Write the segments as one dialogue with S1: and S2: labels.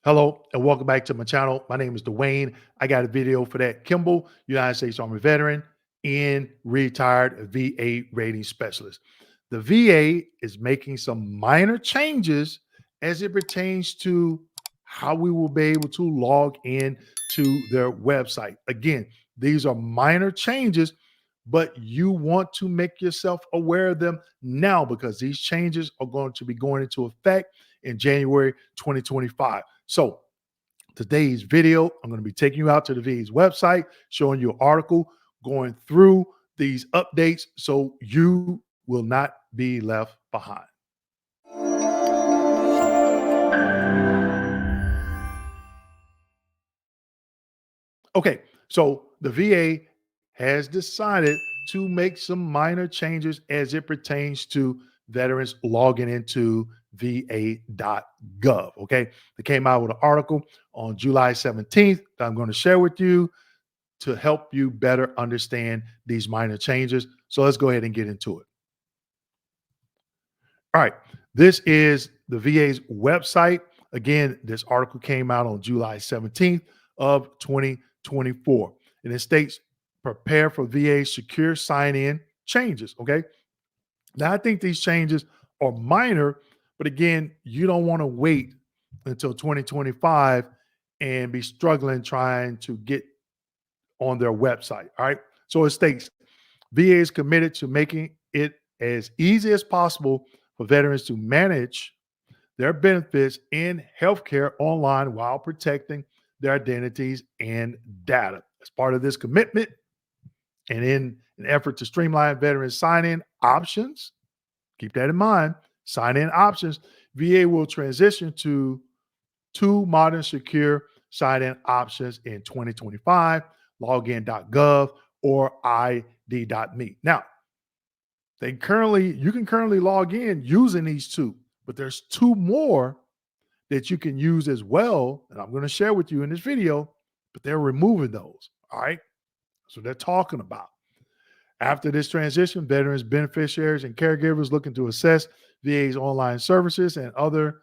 S1: Hello and welcome back to my channel. My name is Dwayne. I got a video for that. Kimball, United States Army veteran and retired VA rating specialist. The VA is making some minor changes as it pertains to how we will be able to log in to their website. Again, these are minor changes, but you want to make yourself aware of them now because these changes are going to be going into effect in January 2025. So today's video, I'm going to be taking you out to the VA's website, showing you an article, going through these updates so you will not be left behind. Okay, so the VA has decided to make some minor changes as it pertains to veterans logging into va.gov. Okay, they came out with an article on July 17th that I'm going to share with you to help you better understand these minor changes. So let's go ahead and get into it. All right, this is the VA's website. Again, this article came out on July 17th of 2024. And it states, prepare for VA secure sign-in changes, okay? Now, I think these changes are minor, but again, you don't want to wait until 2025 and be struggling trying to get on their website, all right? So it states, VA is committed to making it as easy as possible for veterans to manage their benefits in healthcare online while protecting their identities and data. As part of this commitment, and in an effort to streamline veterans sign-in options, keep that in mind, sign-in options, VA will transition to two modern secure sign-in options in 2025, Login.gov or ID.me. Now, you can currently log in using these two, but there's two more that you can use as well, and I'm going to share with you in this video, but they're removing those, all right? So they're talking about. After this transition, veterans, beneficiaries, and caregivers looking to assess VA's online services and other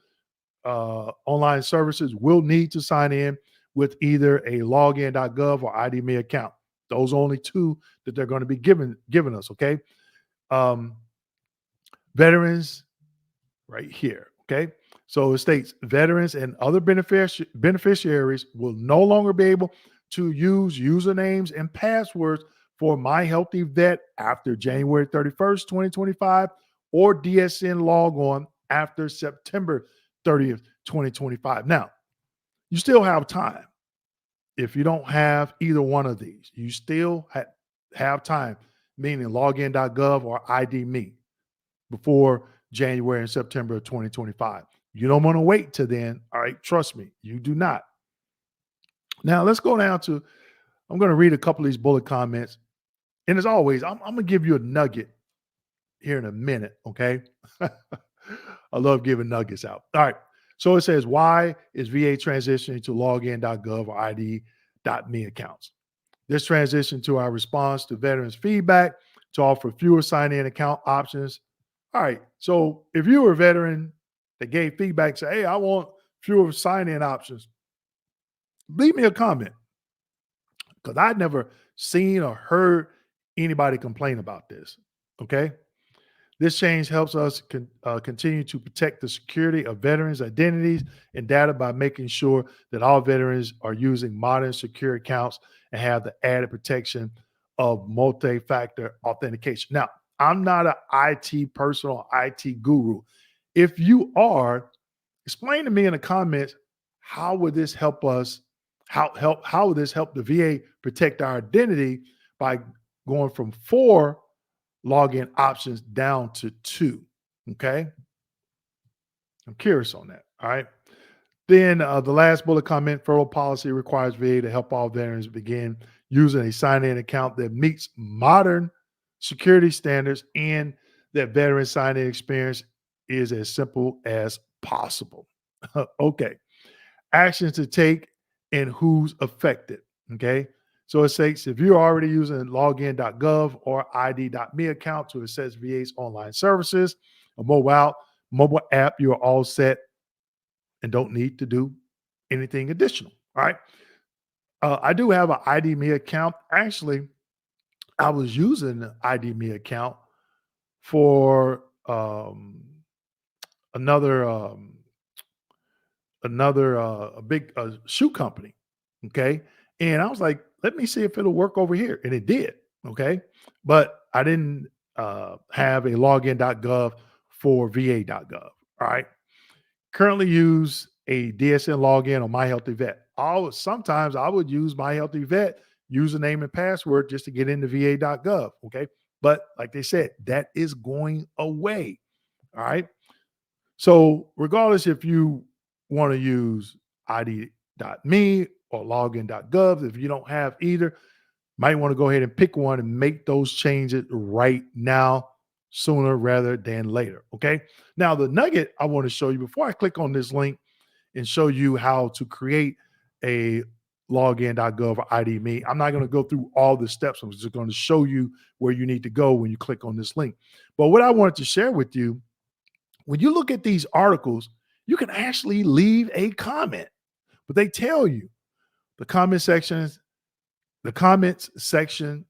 S1: online services will need to sign in with either a login.gov or ID.me account. Those are only two that they're going to be giving us, okay? Veterans right here, okay? So it states veterans and other beneficiaries will no longer be able to use usernames and passwords for My HealthyVet after January 31st, 2025, or DSN Logon after September 30th, 2025. Now, you still have time. If you don't have either one of these, you still have time, meaning login.gov or ID.me before January and September of 2025. You don't want to wait till then. All right, trust me, you do not. Now, let's go down to, I'm going to read a couple of these bullet comments. And as always, I'm going to give you a nugget here in a minute, okay? I love giving nuggets out. All right. So it says, why is VA transitioning to login.gov or ID.me accounts? This transition to our response to veterans' feedback to offer fewer sign-in account options. All right. So if you were a veteran that gave feedback, say, hey, I want fewer sign-in options, leave me a comment because I'd never seen or heard anybody complain about this, okay? This change helps us continue to protect the security of veterans' identities and data by making sure that all veterans are using modern secure accounts and have the added protection of multi-factor authentication. Now, I'm not an IT person or IT guru. If you are, explain to me in the comments, how would this help us? How would this help the VA protect our identity by going from 4 login options down to 2? Okay. I'm curious on that. All right. Then the last bullet comment, federal policy requires VA to help all veterans begin using a sign-in account that meets modern security standards and that veteran sign-in experience is as simple as possible. Okay. Actions to take and who's affected. Okay. So it says if you're already using login.gov or ID.me account to access VA's online services, a mobile app, you're all set and don't need to do anything additional. All right. I do have an ID.me account. Actually, I was using the ID.me account for another a big shoe company. Okay. And I was like, let me see if it'll work over here. And it did. Okay. But I didn't have a login.gov for va.gov. All right. Currently use a DSN login on my HealthyVet. Sometimes I would use my HealthyVet username and password just to get into va.gov. Okay. But like they said, that is going away. All right. So regardless if you want to use ID.me or login.gov, if you don't have either, might want to go ahead and pick one and make those changes right now, sooner rather than later. Okay. Now, the nugget I want to show you before I click on this link and show you how to create a login.gov or ID.me. I'm not going to go through all the steps. I'm just going to show you where you need to go when you click on this link. But what I wanted to share with you, when you look at these articles, you can actually leave a comment, but they tell you the comments section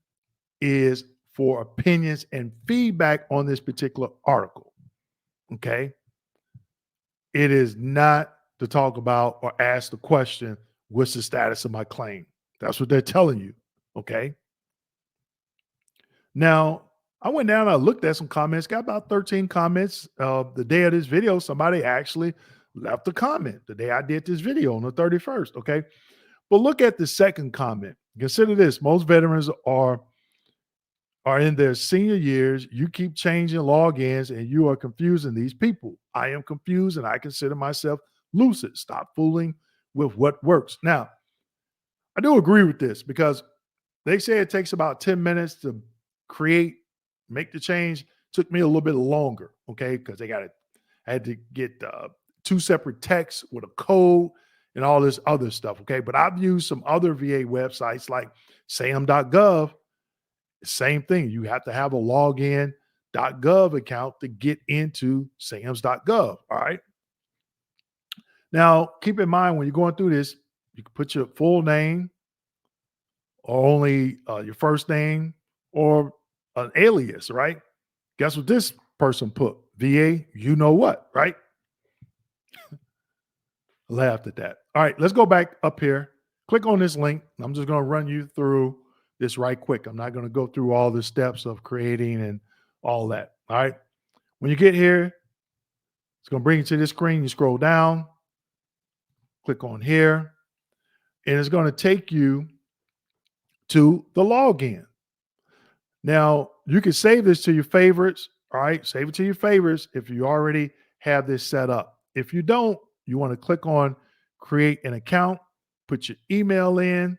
S1: is for opinions and feedback on this particular article. Okay. It is not to talk about or ask the question, what's the status of my claim? That's what they're telling you. Okay. Now, I went down and I looked at some comments, got about 13 comments. The day of this video, somebody actually left a comment the day I did this video on the 31st. Okay. But look at the second comment. Consider this: most veterans are in their senior years. You keep changing logins and you are confusing these people. I am confused and I consider myself lucid. Stop fooling with what works. Now, I do agree with this because they say it takes about 10 minutes to make the change. Took me a little bit longer, okay, because I had to get 2 separate texts with a code and all this other stuff, okay? But I've used some other VA websites like sam.gov. Same thing. You have to have a login.gov account to get into sams.gov, all right? Now, keep in mind when you're going through this, you can put your full name or only your first name or an alias, right? Guess what this person put? VA, you know what, right? Laughed at that. All right, let's go back up here. Click on this link. I'm just going to run you through this right quick. I'm not going to go through all the steps of creating and all that. All right. When you get here, it's going to bring you to this screen. You scroll down, click on here, and it's going to take you to the login. Now, you can save this to your favorites. All right. Save it to your favorites if you already have this set up. If you don't, you want to click on create an account, put your email in,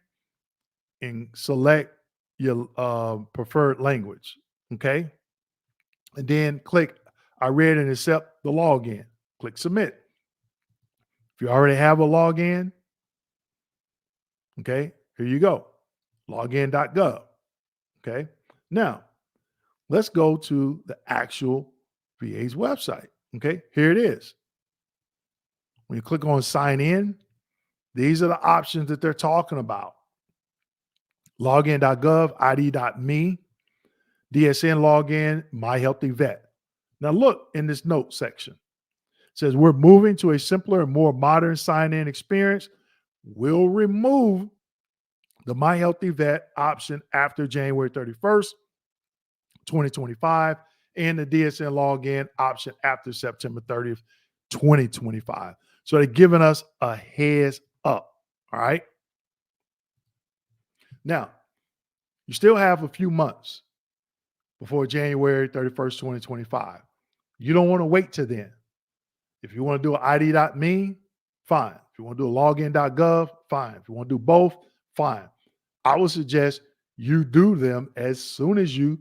S1: and select your preferred language. Okay. And then click I read and accept the login. Click submit. If you already have a login, okay, here you go. Login.gov. Okay. Now, let's go to the actual VA's website. Okay. Here it is. When you click on sign in, these are the options that they're talking about. Login.gov, ID.me, DSN login, My HealthyVet. Now look in this note section. It says we're moving to a simpler and more modern sign-in experience. We'll remove the My HealthyVet option after January 31st, 2025, and the DSN login option after September 30th, 2025. So they're giving us a heads up. All right. Now, you still have a few months before January 31st, 2025. You don't want to wait till then. If you want to do an ID.me, fine. If you want to do a login.gov, fine. If you want to do both, fine. I would suggest you do them as soon as you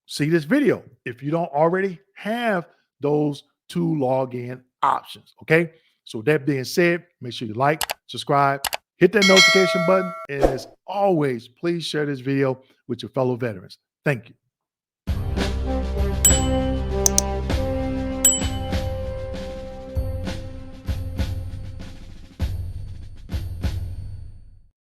S1: see this video, if you don't already have those 2 login options. Okay. So that being said, make sure you like, subscribe, hit that notification button. And as always, please share this video with your fellow veterans. Thank you.